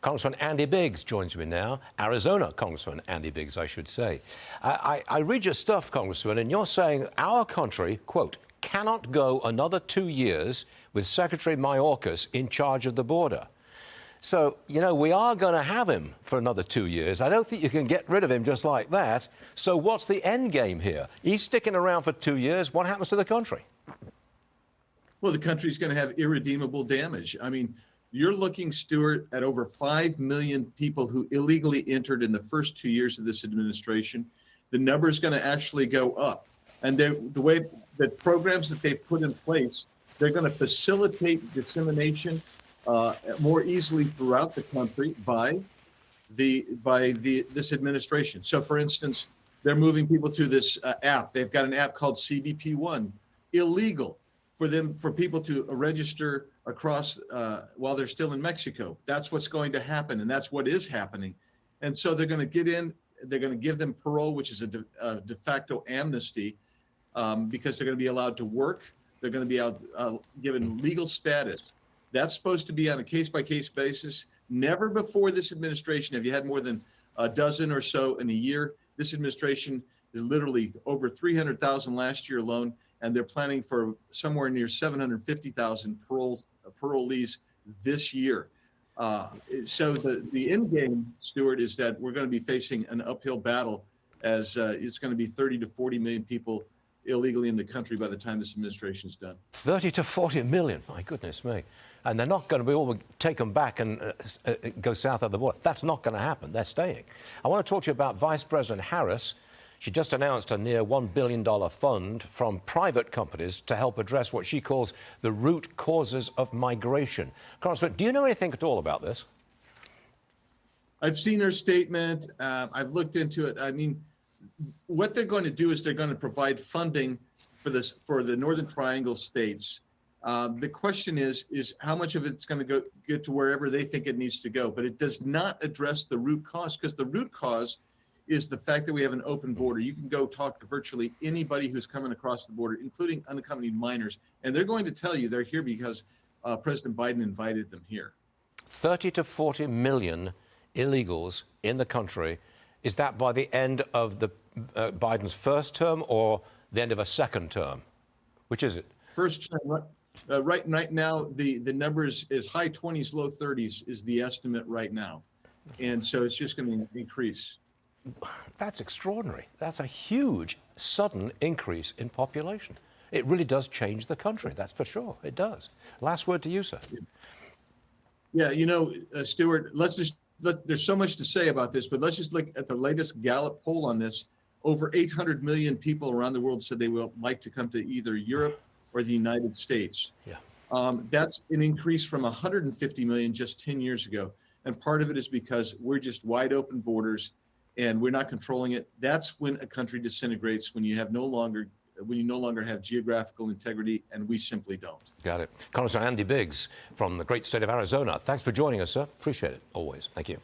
Congressman Andy Biggs joins me now. Arizona Congressman Andy Biggs, I should say. I read your stuff, Congressman, and you're saying our country, quote, cannot go another 2 years with Secretary Mayorkas in charge of the border. So, you know, we are going to have him for another 2 years. I don't think you can get rid of him just like that. So what's the end game here? He's sticking around for 2 years. What happens to the country? Well, the country's going to have irredeemable damage. I mean, you're looking, Stuart, at over 5 million people who illegally entered in the first 2 years of this administration. The number is going to actually go up. And the way the programs that they've put in place, they're going to facilitate dissemination more easily throughout the country by this administration. So, for instance, they're moving people to this app. They've got an app called CBP One, illegal for people to register across while they're still in Mexico. That's what's going to happen, and that's what is happening. And so they're going to get in. They're going to give them parole, which is a de facto amnesty, because they're going to be allowed to work. They're going to be given legal status. That's supposed to be on a case-by-case basis. Never before this administration have you had more than a dozen or so in a year. This administration is literally over 300,000 last year alone, and they're planning for somewhere near 750,000 parolees this year. So the end game, Stuart, is that we're going to be facing an uphill battle, as it's going to be 30 to 40 million people illegally in the country by the time this administration is done. 30 to 40 million, my goodness me. And they're not going to be able to take them back and go south of the border. That's not going to happen. They're staying. I want to talk to you about Vice President Harris. She just announced a near $1 billion fund from private companies to help address what she calls the root causes of migration. Congressman, do you know anything at all about this? I've seen her statement. I've looked into it. I mean, what they're going to do is they're going to provide funding for the Northern Triangle states. The question is how much of it's going to get to wherever they think it needs to go. But it does not address the root cause, because the root cause is the fact that we have an open border. You can go talk to virtually anybody who's coming across the border, including unaccompanied minors, and they're going to tell you they're here because President Biden invited them here. 30 to 40 million illegals in the country. Is that by the end of Biden's first term or the end of a second term? Which is it? First term. Right now, the number is high 20s, low 30s is the estimate right now. And so it's just going to increase. That's extraordinary. That's a huge, sudden increase in population. It really does change the country, that's for sure. It does. Last word to you, sir. Yeah, you know, Stuart, there's so much to say about this, but let's just look at the latest Gallup poll on this. Over 800 million people around the world said they would like to come to either Europe or the United States. Yeah. That's an increase from 150 million just 10 years ago. And part of it is because we're just wide open borders and we're not controlling it. That's when a country disintegrates, when you no longer have geographical integrity, and we simply don't. Got it. Congressman Andy Biggs from the great state of Arizona. Thanks for joining us, sir. Appreciate it, always. Thank you.